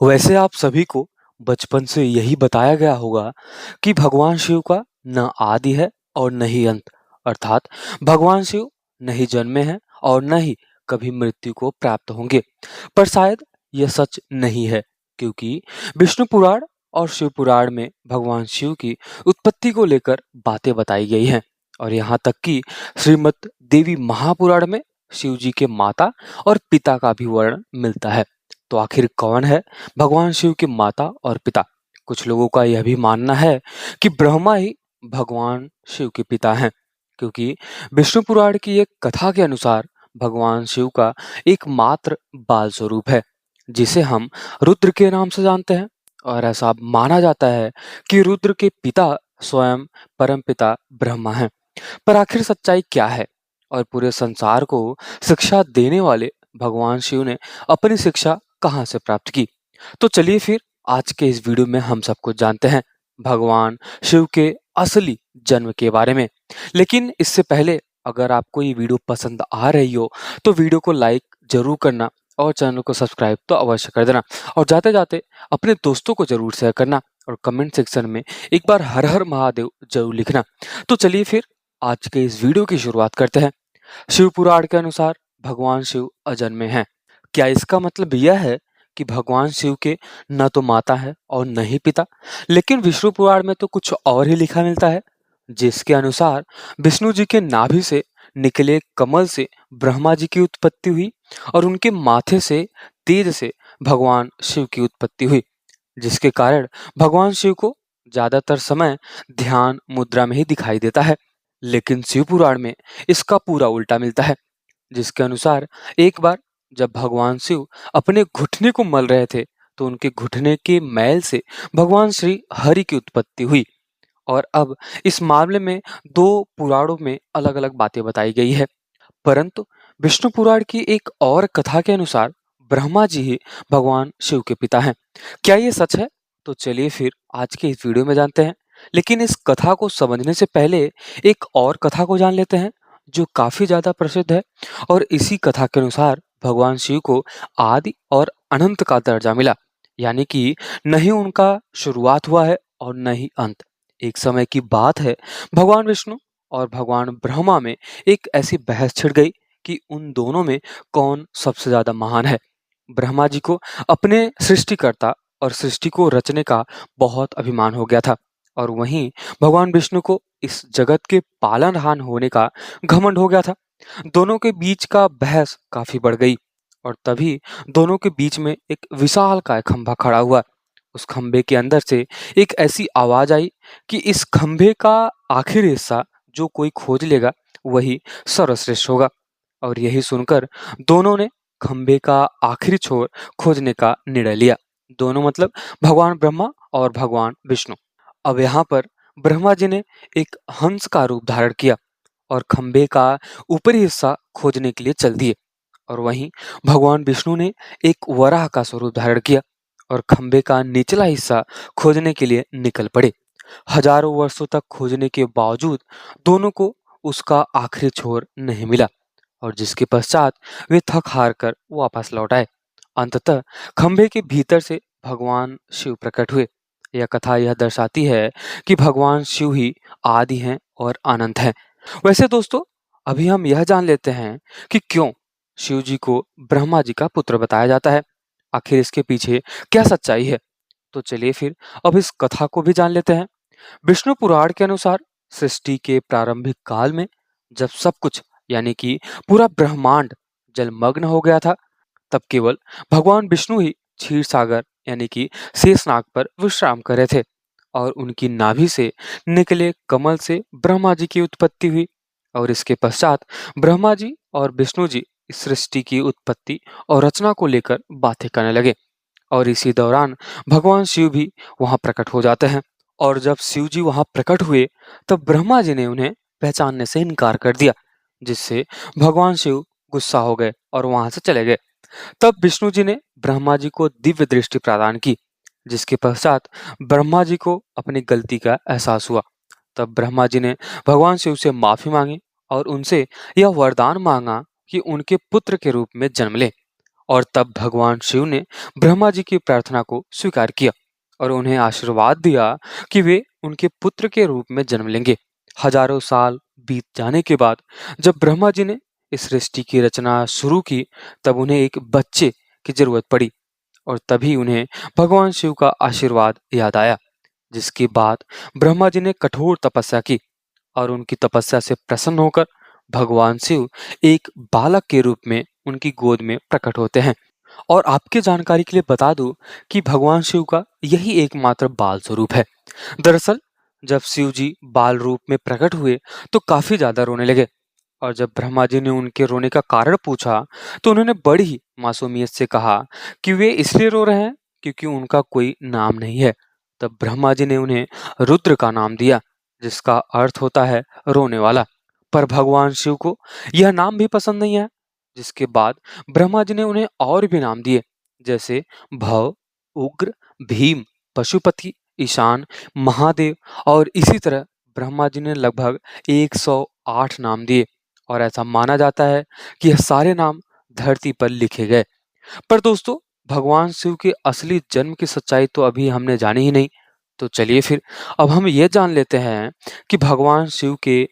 वैसे आप सभी को बचपन से यही बताया गया होगा कि भगवान शिव का न आदि है और न ही अंत, अर्थात भगवान शिव न ही जन्मे हैं और न ही कभी मृत्यु को प्राप्त होंगे। पर शायद यह सच नहीं है, क्योंकि विष्णु पुराण और शिव पुराण में भगवान शिव की उत्पत्ति को लेकर बातें बताई गई हैं। और यहाँ तक कि श्रीमद् देवी महापुराण में शिव जी के माता और पिता का भी वर्णन मिलता है। तो आखिर कौन है भगवान शिव के माता और पिता? कुछ लोगों का यह भी मानना है कि ब्रह्मा ही भगवान शिव के पिता हैं, क्योंकि विष्णु पुराण की एक कथा के अनुसार भगवान शिव का एकमात्र बाल स्वरूप है, जिसे हम रुद्र के नाम से जानते हैं। और ऐसा माना जाता है कि रुद्र के पिता स्वयं परमपिता ब्रह्मा हैं। पर आखिर सच्चाई क्या है? और पूरे संसार को शिक्षा देने वाले भगवान शिव ने अपनी शिक्षा कहाँ से प्राप्त की? तो चलिए फिर आज के इस वीडियो में हम सब कुछ जानते हैं भगवान शिव के असली जन्म के बारे में। लेकिन इससे पहले अगर आपको ये वीडियो पसंद आ रही हो तो वीडियो को लाइक जरूर करना और चैनल को सब्सक्राइब तो अवश्य कर देना। और जाते जाते अपने दोस्तों को जरूर शेयर करना और कमेंट सेक्शन में एक बार हर हर महादेव जरूर लिखना। तो चलिए फिर आज के इस वीडियो की शुरुआत करते हैं। शिव पुराण के अनुसार भगवान शिव अजन्मे हैं। क्या इसका मतलब यह है कि भगवान शिव के न तो माता है और न ही पिता? लेकिन विष्णु पुराण में तो कुछ और ही लिखा मिलता है, जिसके अनुसार विष्णु जी के नाभि से निकले कमल से ब्रह्मा जी की उत्पत्ति हुई और उनके माथे से तेज से भगवान शिव की उत्पत्ति हुई, जिसके कारण भगवान शिव को ज्यादातर समय ध्यान मुद्रा में ही दिखाई देता है। लेकिन शिव पुराण में इसका पूरा उल्टा मिलता है, जिसके अनुसार एक बार जब भगवान शिव अपने घुटने को मल रहे थे तो उनके घुटने के मैल से भगवान श्री हरि की उत्पत्ति हुई। और अब इस मामले में दो पुराणों में अलग अलग बातें बताई गई है, परंतु विष्णु पुराण की एक और कथा के अनुसार ब्रह्मा जी ही भगवान शिव के पिता हैं। क्या ये सच है? तो चलिए फिर आज के इस वीडियो में जानते हैं। लेकिन इस कथा को समझने से पहले एक और कथा को जान लेते हैं, जो काफी ज्यादा प्रसिद्ध है। और इसी कथा के अनुसार भगवान शिव को आदि और अनंत का दर्जा मिला, यानी कि न ही उनका शुरुआत हुआ है और न ही अंत। एक समय की बात है, भगवान विष्णु और भगवान ब्रह्मा में एक ऐसी बहस छिड़ गई कि उन दोनों में कौन सबसे ज्यादा महान है। ब्रह्मा जी को अपने सृष्टिकर्ता और सृष्टि को रचने का बहुत अभिमान हो गया था, और वहीं भगवान विष्णु को इस जगत के पालनहार होने का घमंड हो गया था। दोनों के बीच का बहस काफी बढ़ गई और तभी दोनों के बीच में एक विशाल काय खंभा खड़ा हुआ। उस खंभे के अंदर से एक ऐसी आवाज आई कि इस खंभे का आखिरी हिस्सा जो कोई खोज लेगा वही सर्वश्रेष्ठ होगा। और यही सुनकर दोनों ने खंभे का आखिरी छोर खोजने का निर्णय लिया। दोनों मतलब भगवान ब्रह्मा और भगवान विष्णु। अब यहाँ पर ब्रह्मा जी ने एक हंस का रूप धारण किया और खंभे का ऊपरी हिस्सा खोजने के लिए चल दिए। और वहीं भगवान विष्णु ने एक वराह का स्वरूप धारण किया और खंभे का निचला हिस्सा खोजने के लिए निकल पड़े। हजारों वर्षों तक खोजने के बावजूद दोनों को उसका आखिरी छोर नहीं मिला, और जिसके पश्चात वे थक हार कर वापस लौट आए। अंततः खंभे के भीतर से भगवान शिव प्रकट हुए। यह कथा यह दर्शाती है कि भगवान शिव ही आदि हैं और अनंत हैं। वैसे दोस्तों, अभी हम यह जान लेते हैं कि क्यों शिव जी को ब्रह्मा जी का पुत्र बताया जाता है। आखिर इसके पीछे क्या सच्चाई है? तो चलिए फिर अब इस कथा को भी जान लेते हैं। विष्णु पुराण के अनुसार सृष्टि के प्रारंभिक काल में जब सब कुछ यानी कि पूरा ब्रह्मांड जलमग्न हो गया था, तब केवल भगवान विष्णु ही क्षीर सागर यानी कि शेषनाग पर विश्राम कर रहे थे। और उनकी नाभि से निकले कमल से ब्रह्मा जी की उत्पत्ति हुई। और इसके पश्चात ब्रह्मा जी और विष्णु जी इस सृष्टि की उत्पत्ति और रचना को लेकर बातें करने लगे। और इसी दौरान भगवान शिव भी वहां प्रकट हो जाते हैं। और जब शिव जी वहां प्रकट हुए तब ब्रह्मा जी ने उन्हें पहचानने से इनकार कर दिया, जिससे भगवान शिव गुस्सा हो गए और वहां से चले गए। तब विष्णु जी ने ब्रह्मा जी को दिव्य दृष्टि प्रदान की, जिसके पश्चात ब्रह्मा जी को अपनी गलती का एहसास हुआ। तब ब्रह्मा जी ने भगवान शिव से माफी मांगी और उनसे यह वरदान मांगा कि उनके पुत्र के रूप में जन्म ले। और तब भगवान शिव ने ब्रह्मा जी की प्रार्थना को स्वीकार किया और उन्हें आशीर्वाद दिया कि वे उनके पुत्र के रूप में जन्म लेंगे। हजारों साल बीत जाने के बाद जब ब्रह्मा जी ने इस सृष्टि की रचना शुरू की, तब उन्हें एक बच्चे की जरूरत पड़ी और तभी उन्हें भगवान शिव का आशीर्वाद याद आया। जिसके बाद ब्रह्मा जी ने कठोर तपस्या की और उनकी तपस्या से प्रसन्न होकर भगवान शिव एक बालक के रूप में उनकी गोद में प्रकट होते हैं। और आपके जानकारी के लिए बता दूं कि भगवान शिव का यही एकमात्र बाल स्वरूप है। दरअसल जब शिव जी बाल रूप में प्रकट हुए तो काफी ज्यादा रोने लगे और जब ब्रह्मा जी ने उनके रोने का कारण पूछा तो उन्होंने बड़ी ही मासूमियत से कहा कि वे इसलिए रो रहे हैं क्योंकि उनका कोई नाम नहीं है। तब ब्रह्मा जी ने उन्हें रुद्र का नाम दिया, जिसका अर्थ होता है रोने वाला। पर भगवान शिव को यह नाम भी पसंद नहीं आया, जिसके बाद ब्रह्मा जी ने उन्हें और भी नाम दिए, जैसे भव, उग्र, भीम, पशुपति, ईशान, महादेव और इसी तरह ब्रह्मा जी ने लगभग 108 नाम दिए और ऐसा माना जाता है कि यह सारे नाम धरती पर लिखे गए। पर दोस्तों, भगवान शिव के असली जन्म की सच्चाई तो अभी हमने जानी ही नहीं। तो चलिए फिर अब हम ये जान लेते हैं कि भगवान शिव के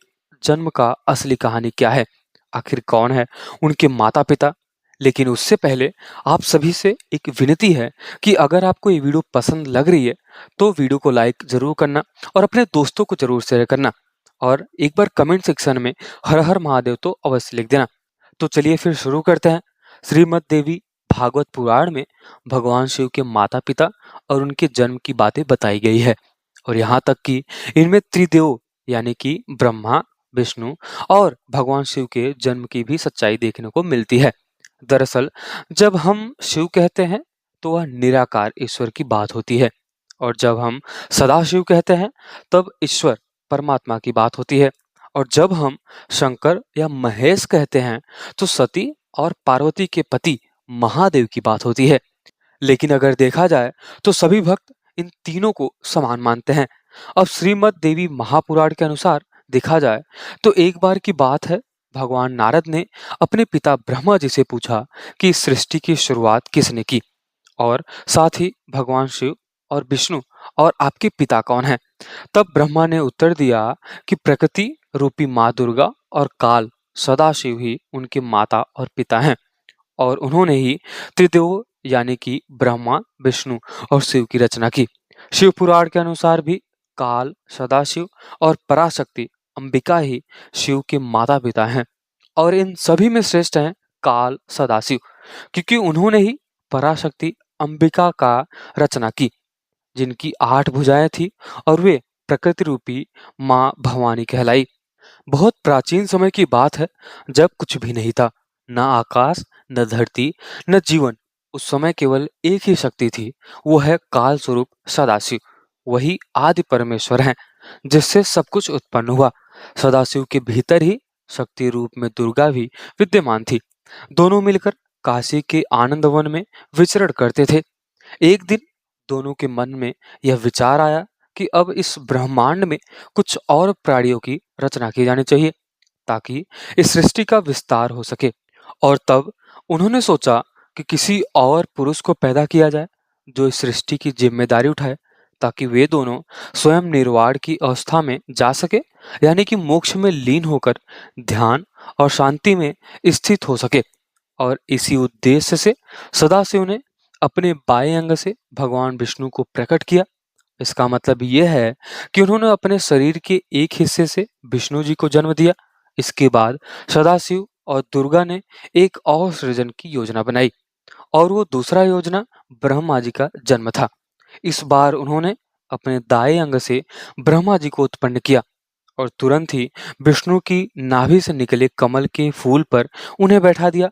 जन्म का असली कहानी क्या है, आखिर कौन है उनके माता पिता। लेकिन उससे पहले आप सभी से एक विनती है कि अगर आपको ये वीडियो पसंद लग रही है तो वीडियो को लाइक जरूर करना और अपने दोस्तों को जरूर शेयर करना और एक बार कमेंट सेक्शन में हर हर महादेव तो अवश्य लिख देना। तो चलिए फिर शुरू करते हैं। श्रीमद् देवी भागवत पुराण में भगवान शिव के माता पिता और उनके जन्म की बातें बताई गई है और यहाँ तक कि इनमें त्रिदेव यानी कि ब्रह्मा, विष्णु और भगवान शिव के जन्म की भी सच्चाई देखने को मिलती है। दरअसल जब हम शिव कहते हैं तो वह निराकार ईश्वर की बात होती है और जब हम सदाशिव कहते हैं तब ईश्वर परमात्मा की बात होती है और जब हम शंकर या महेश कहते हैं तो सती और पार्वती के पति महादेव की बात होती है। लेकिन अगर देखा जाए तो सभी भक्त इन तीनों को समान मानते हैं। अब श्रीमद् देवी महापुराण के अनुसार देखा जाए तो एक बार की बात है, भगवान नारद ने अपने पिता ब्रह्मा जी से पूछा कि इस सृष्टि की शुरुआत किसने की और साथ ही भगवान शिव और विष्णु और आपके पिता कौन हैं। तब ब्रह्मा ने उत्तर दिया कि प्रकृति रूपी माँ दुर्गा और काल सदाशिव ही उनके माता और पिता हैं और उन्होंने ही त्रिदेव यानी कि ब्रह्मा, विष्णु और शिव की रचना की। शिव पुराण के अनुसार भी काल, सदाशिव और पराशक्ति अंबिका ही शिव के माता पिता हैं और इन सभी में श्रेष्ठ हैं काल सदाशिव, क्योंकि उन्होंने ही पराशक्ति अंबिका का रचना की, जिनकी 8 भुजाएं थी और वे प्रकृति रूपी माँ भवानी कहलाई। बहुत प्राचीन समय की बात है, जब कुछ भी नहीं था, न आकाश, न धरती, न जीवन। उस समय केवल एक ही शक्ति थी, वो है काल स्वरूप सदाशिव। वही आदि परमेश्वर हैं, जिससे सब कुछ उत्पन्न हुआ। सदाशिव के भीतर ही शक्ति रूप में दुर्गा भी विद्यमान थी। दोनों मिलकर काशी के आनंद वन में विचरण करते थे। एक दिन दोनों के मन में यह विचार आया कि अब इस ब्रह्मांड में कुछ और प्राणियों की रचना की जानी चाहिए ताकि इस सृष्टि का विस्तार हो सके। और तब उन्होंने सोचा कि किसी और पुरुष को पैदा किया जाए जो इस सृष्टि की जिम्मेदारी उठाए, ताकि वे दोनों स्वयं निर्वाण की अवस्था में जा सके, यानी कि मोक्ष में लीन होकर ध्यान और शांति में स्थित हो सके। और इसी उद्देश्य से सदाशिव ने अपने बाएं अंग से भगवान विष्णु को प्रकट किया। इसका मतलब यह है कि उन्होंने अपने शरीर के एक हिस्से से विष्णु जी को जन्म दिया। इसके बाद सदाशिव और दुर्गा ने एक और सृजन की योजना बनाई और वो दूसरा योजना ब्रह्मा जी का जन्म था। इस बार उन्होंने अपने दाएं अंग से ब्रह्मा जी को उत्पन्न किया और तुरंत ही विष्णु की नाभि से निकले कमल के फूल पर उन्हें बैठा दिया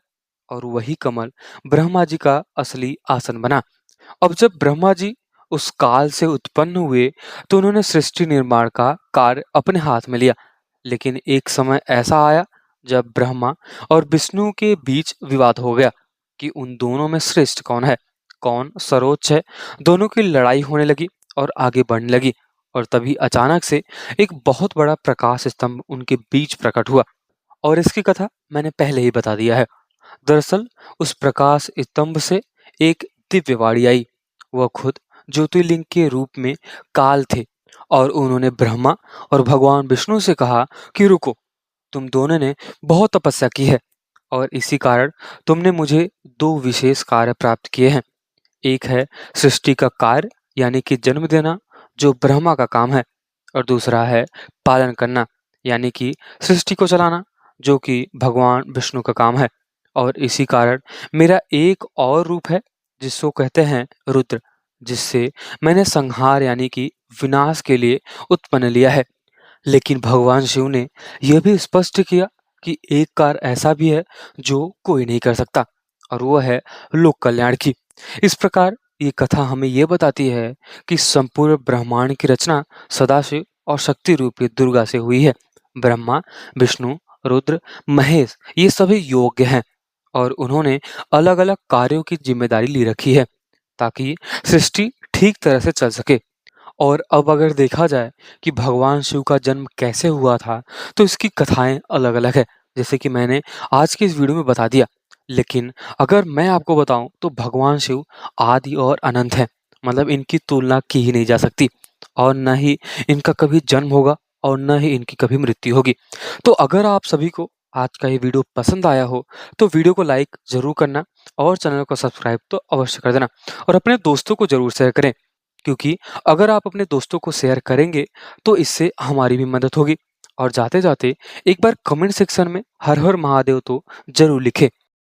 और वही कमल ब्रह्मा जी का असली आसन बना। अब जब ब्रह्मा जी उस काल से उत्पन्न हुए तो उन्होंने सृष्टि निर्माण का कार्य अपने हाथ में लिया। लेकिन एक समय ऐसा आया जब ब्रह्मा और विष्णु के बीच विवाद हो गया कि उन दोनों में श्रेष्ठ कौन है, कौन सर्वोच्च है। दोनों की लड़ाई होने लगी और आगे बढ़ने लगी और तभी अचानक से एक बहुत बड़ा प्रकाश स्तंभ उनके बीच प्रकट हुआ और इसकी कथा मैंने पहले ही बता दिया है। दरअसल उस प्रकाश स्तंभ से एक दिव्य वाणी आई। वह खुद ज्योतिर्लिंग के रूप में काल थे और उन्होंने ब्रह्मा और भगवान विष्णु से कहा कि रुको, तुम दोनों ने बहुत तपस्या की है और इसी कारण तुमने मुझे दो विशेष कार्य प्राप्त किए हैं। एक है सृष्टि का कार्य यानी कि जन्म देना, जो ब्रह्मा का काम है, और दूसरा है पालन करना यानी कि सृष्टि को चलाना, जो कि भगवान विष्णु का काम है। और इसी कारण मेरा एक और रूप है जिसको कहते हैं रुद्र, जिससे मैंने संहार यानी कि विनाश के लिए उत्पन्न लिया है। लेकिन भगवान शिव ने यह भी स्पष्ट किया कि एक कार्य ऐसा भी है जो कोई नहीं कर सकता, और वो है लोक कल्याण की। इस प्रकार ये कथा हमें ये बताती है कि संपूर्ण ब्रह्मांड की रचना सदाशिव और शक्ति रूपी दुर्गा से हुई है। ब्रह्मा, विष्णु, रुद्र, महेश ये सभी योग्य हैं और उन्होंने अलग-अलग कार्यों की जिम्मेदारी ली रखी है ताकि सृष्टि ठीक तरह से चल सके। और अब अगर देखा जाए कि भगवान शिव का जन्म कैसे हुआ था, तो इसकी कथाएँ अलग-अलग हैं, जैसे कि मैंने आज की इस वीडियो में बता दिया। लेकिन अगर मैं आपको बताऊँ तो भगवान शिव आदि और अनंत हैं, मतलब इनकी तुलना की ही नहीं जा सकती और ना ही इनका कभी जन्म होगा और ना ही इनकी कभी मृत्यु होगी। तो अगर आप सभी को आज का ये वीडियो पसंद आया हो, तो वीडियो को लाइक ज़रूर करना और चैनल को सब्सक्राइब तो अवश्य कर देना और अपने दोस्तों को ज़रूर शेयर करें। क्योंकि अगर आप अपने दोस्तों को शेयर करेंगे तो इससे हमारी भी मदद होगी। और जाते-जाते एक बार कमेंट सेक्शन में हर हर महादेव तो ज़रूर लिखें।